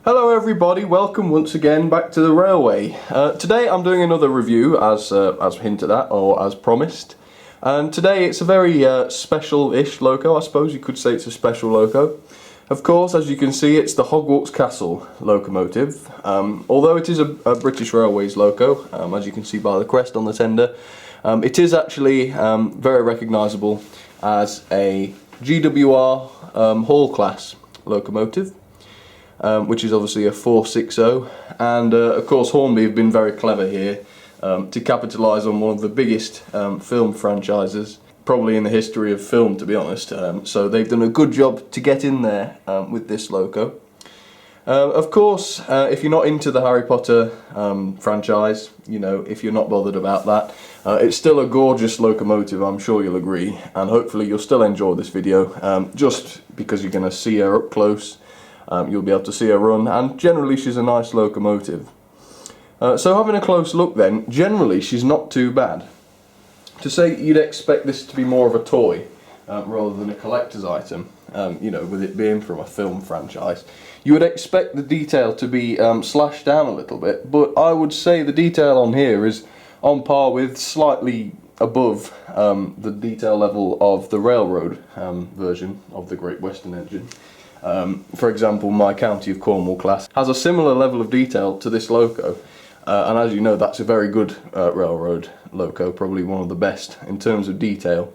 Hello everybody, welcome once again back to the railway. Today I'm doing another review as hinted at or as promised. And today it's a very special-ish loco. I suppose you could say it's a special loco. Of course, as you can see, it's the Hogwarts Castle locomotive. Although it is a British Railways loco, as you can see by the crest on the tender, it is actually very recognisable as a GWR Hall class locomotive. Which is obviously a 460, and of course Hornby have been very clever here to capitalise on one of the biggest film franchises probably in the history of film, to be honest. So they've done a good job to get in there with this loco. Of course, if you're not into the Harry Potter franchise, you know, if you're not bothered about that, it's still a gorgeous locomotive, I'm sure you'll agree, and hopefully you'll still enjoy this video just because you're going to see her up close. You'll be able to see her run, and generally she's a nice locomotive. So having a close look then, generally she's not too bad. To say you'd expect this to be more of a toy rather than a collector's item, you know, with it being from a film franchise, you would expect the detail to be slashed down a little bit, but I would say the detail on here is on par with, slightly above the detail level of the railroad version of the Great Western engine. For example, my County of Cornwall class has a similar level of detail to this loco, and as you know, that's a very good railroad loco, probably one of the best in terms of detail.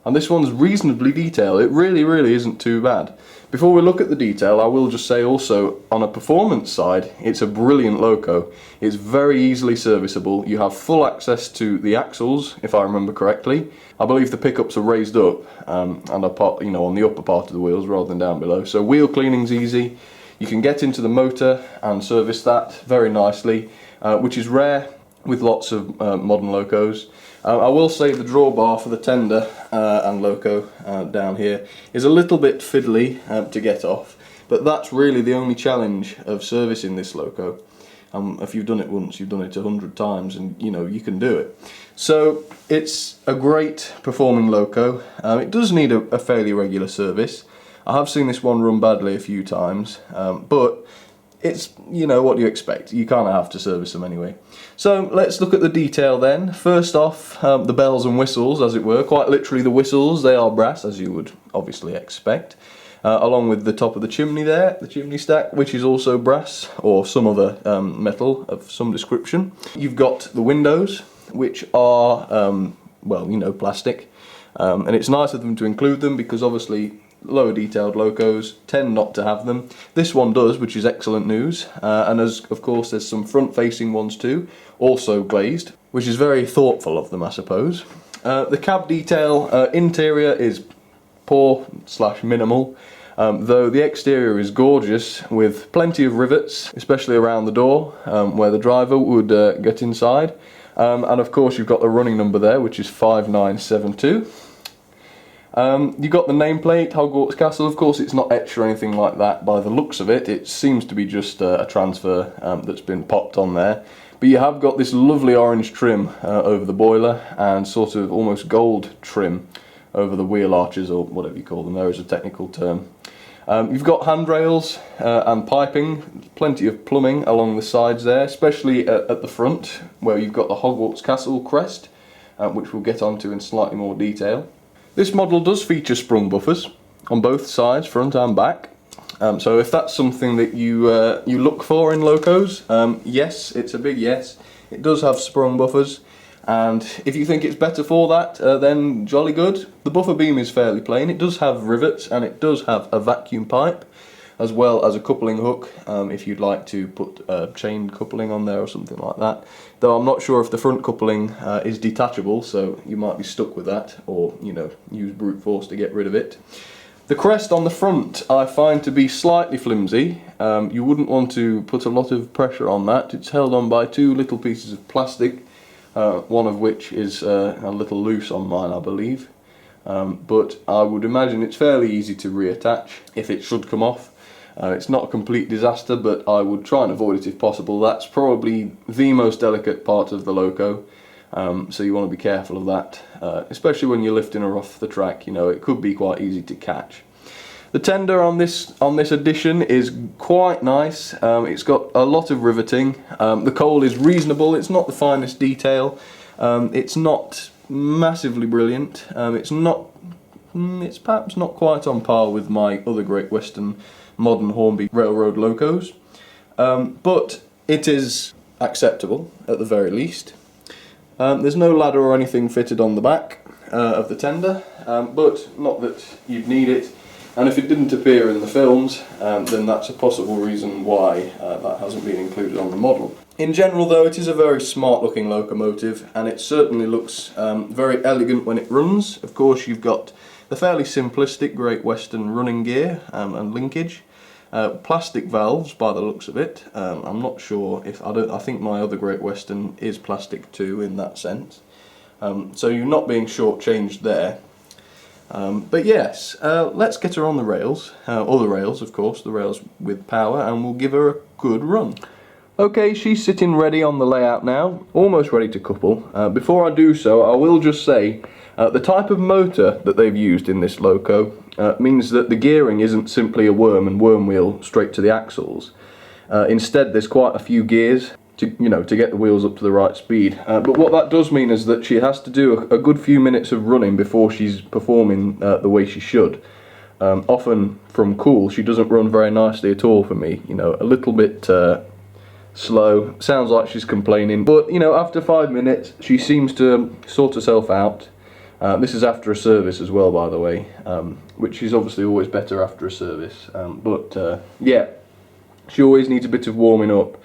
And this one's reasonably detailed. It really isn't too bad. Before we look at the detail, I will just say also, on a performance side, it's a brilliant loco. It's very easily serviceable. You have full access to the axles, if I remember correctly. I believe the pickups are raised up and are you know, on the upper part of the wheels rather than down below. So wheel cleaning's easy. You can get into the motor and service that very nicely, which is rare with lots of modern locos. I will say the drawbar for the tender and loco down here is a little bit fiddly to get off, but that's really the only challenge of servicing this loco. If you've done it once, you've done it 100 times, and you know you can do it. So it's a great performing loco. It does need a fairly regular service. I have seen this one run badly a few times, but it's, you know, what do you expect? You kind of have to service them anyway. So let's look at the detail then. First off, the bells and whistles, as it were, quite literally the whistles, they are brass, as you would obviously expect. Along with the top of the chimney there, the chimney stack, which is also brass, or some other metal of some description. You've got the windows, which are, well, you know, plastic. And it's nice of them to include them because obviously lower detailed locos tend not to have them. This one does, which is excellent news. And as of course there's some front facing ones too, also glazed, which is very thoughtful of them, I suppose. The cab detail interior is poor / minimal, though the exterior is gorgeous with plenty of rivets, especially around the door where the driver would get inside. And of course you've got the running number there, which is 5972. You've got the nameplate, Hogwarts Castle. Of course it's not etched or anything like that by the looks of it. It seems to be just a transfer that's been popped on there. But you have got this lovely orange trim over the boiler and sort of almost gold trim over the wheel arches, or whatever you call them. There is a technical term. You've got handrails and piping, plenty of plumbing along the sides there, especially at the front where you've got the Hogwarts Castle crest, which we'll get onto in slightly more detail. This model does feature sprung buffers on both sides, front and back. So if that's something that you look for in locos, yes, it's a big yes. It does have sprung buffers, and if you think it's better for that, then jolly good. The buffer beam is fairly plain. It does have rivets and it does have a vacuum pipe, as well as a coupling hook if you'd like to put chain coupling on there or something like that. Though I'm not sure if the front coupling is detachable, so you might be stuck with that, or you know, use brute force to get rid of it. The crest on the front I find to be slightly flimsy. You wouldn't want to put a lot of pressure on that. It's held on by two little pieces of plastic, one of which is a little loose on mine, I believe. But I would imagine it's fairly easy to reattach if it should come off. It's not a complete disaster, but I would try and avoid it if possible. That's probably the most delicate part of the loco, so you want to be careful of that, especially when you're lifting her off the track. You know, it could be quite easy to catch. The tender on this edition is quite nice. It's got a lot of riveting. The coal is reasonable. It's not the finest detail. It's not massively brilliant. It's perhaps not quite on par with my other Great Western modern Hornby railroad locos, but it is acceptable at the very least. There's no ladder or anything fitted on the back of the tender, but not that you'd need it. And if it didn't appear in the films, then that's a possible reason why that hasn't been included on the model. In general though, it is a very smart looking locomotive, and it certainly looks very elegant when it runs. Of course, you've got the fairly simplistic Great Western running gear and linkage. Plastic valves by the looks of it. I'm not sure if, I think my other Great Western is plastic too in that sense. So you're not being shortchanged there. But yes, let's get her on the rails, or the rails of course, the rails with power, and we'll give her a good run. Okay, she's sitting ready on the layout now, almost ready to couple. Before I do so, I will just say the type of motor that they've used in this loco means that the gearing isn't simply a worm and worm wheel straight to the axles. Instead, there's quite a few gears to get the wheels up to the right speed. But what that does mean is that she has to do a good few minutes of running before she's performing the way she should. Often from cool, she doesn't run very nicely at all for me. A little bit slow. Sounds like she's complaining, but after 5 minutes, she seems to sort herself out. This is after a service as well, by the way, which is obviously always better after a service. Yeah, she always needs a bit of warming up.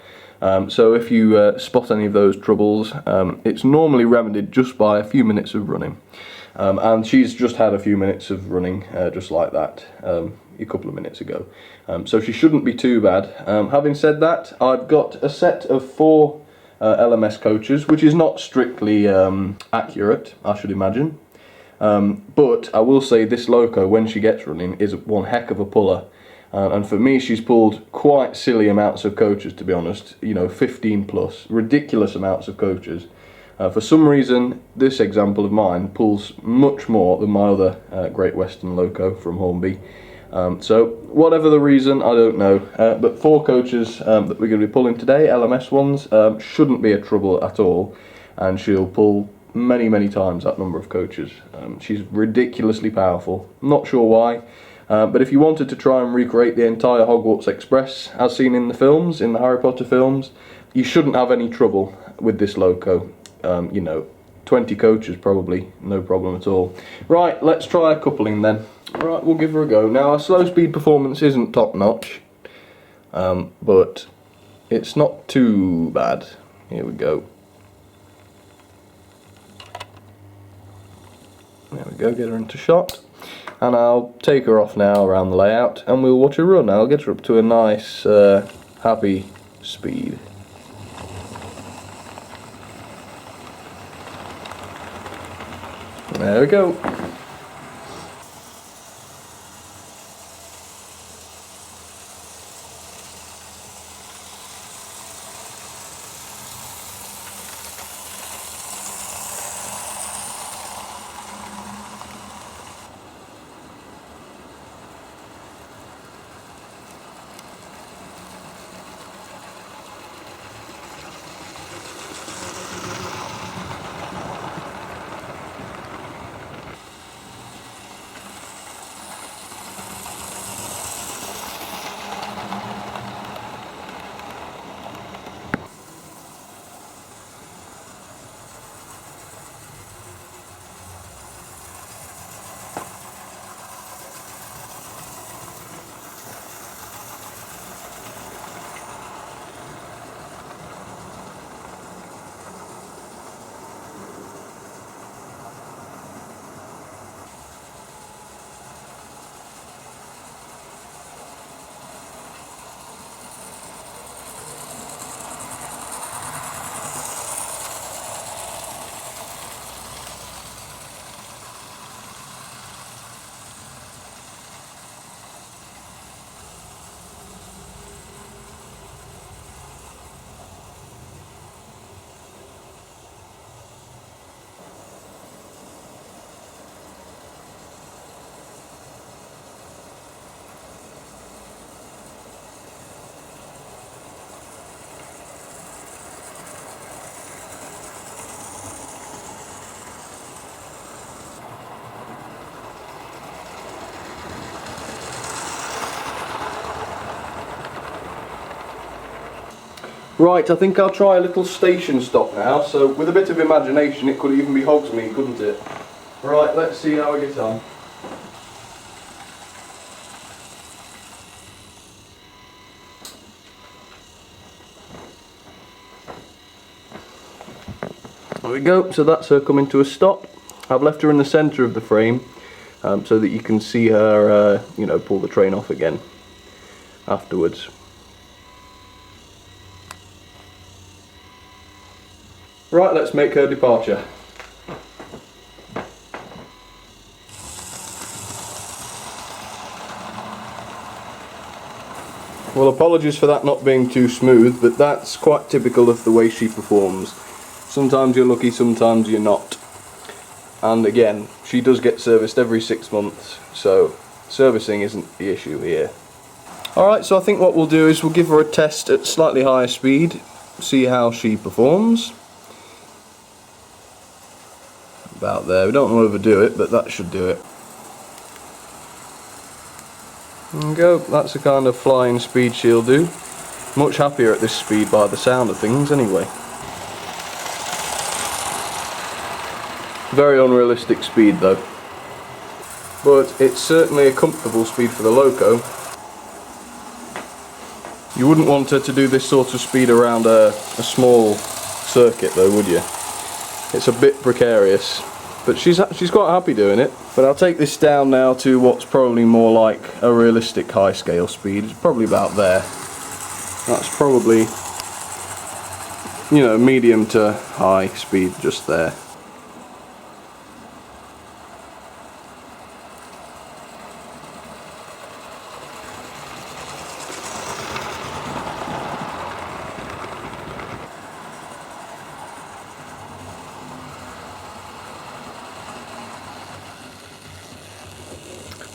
So if you spot any of those troubles, it's normally remedied just by a few minutes of running. And she's just had a few minutes of running just like that a couple of minutes ago. So she shouldn't be too bad. Having said that, I've got a set of 4 LMS coaches, which is not strictly accurate, I should imagine. But I will say this loco, when she gets running, is one heck of a puller. And for me, she's pulled quite silly amounts of coaches, to be honest. 15 plus, ridiculous amounts of coaches. For some reason, this example of mine pulls much more than my other Great Western loco from Hornby. So whatever the reason, I don't know. But 4 coaches that we're going to be pulling today, LMS ones, shouldn't be a trouble at all. And she'll pull many times that number of coaches. She's ridiculously powerful. Not sure why. But if you wanted to try and recreate the entire Hogwarts Express as seen in the films, in the Harry Potter films, you shouldn't have any trouble with this loco. 20 coaches probably, no problem at all. Right, let's try a coupling then. Right, we'll give her a go. Now, our slow speed performance isn't top notch, but it's not too bad. Here we go. There we go, get her into shot. And I'll take her off now around the layout and we'll watch her run. I'll get her up to a nice, happy speed. There we go. Right, I think I'll try a little station stop now, so with a bit of imagination it could even be Hogsmeade, couldn't it? Right, let's see how I get on. There we go, so that's her coming to a stop. I've left her in the centre of the frame so that you can see her, you know, pull the train off again afterwards. Right, let's make her departure. Well, apologies for that not being too smooth, but that's quite typical of the way she performs. Sometimes you're lucky, sometimes you're not. And again, she does get serviced every 6 months, so servicing isn't the issue here. Alright, so I think what we'll do is we'll give her a test at slightly higher speed, see how she performs. About there, we don't want to overdo it, but that should do it. There we go, that's the kind of flying speed she'll do. Much happier at this speed by the sound of things anyway. Very unrealistic speed though. But it's certainly a comfortable speed for the Loco. You wouldn't want her to do this sort of speed around a small circuit though, would you? It's a bit precarious. But she's quite happy doing it. But I'll take this down now to what's probably more like a realistic high scale speed. It's probably about there. That's probably, you know, medium to high speed just there.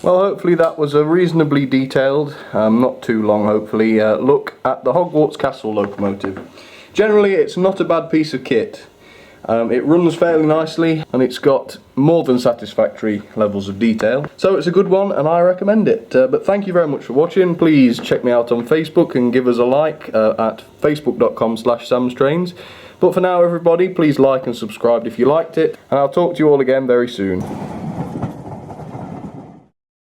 Well, hopefully that was a reasonably detailed, not too long hopefully, look at the Hogwarts Castle locomotive. Generally it's not a bad piece of kit. It runs fairly nicely and it's got more than satisfactory levels of detail. So it's a good one and I recommend it. But thank you very much for watching. Please check me out on Facebook and give us a like at facebook.com/samstrains. But for now everybody, please like and subscribe if you liked it, and I'll talk to you all again very soon.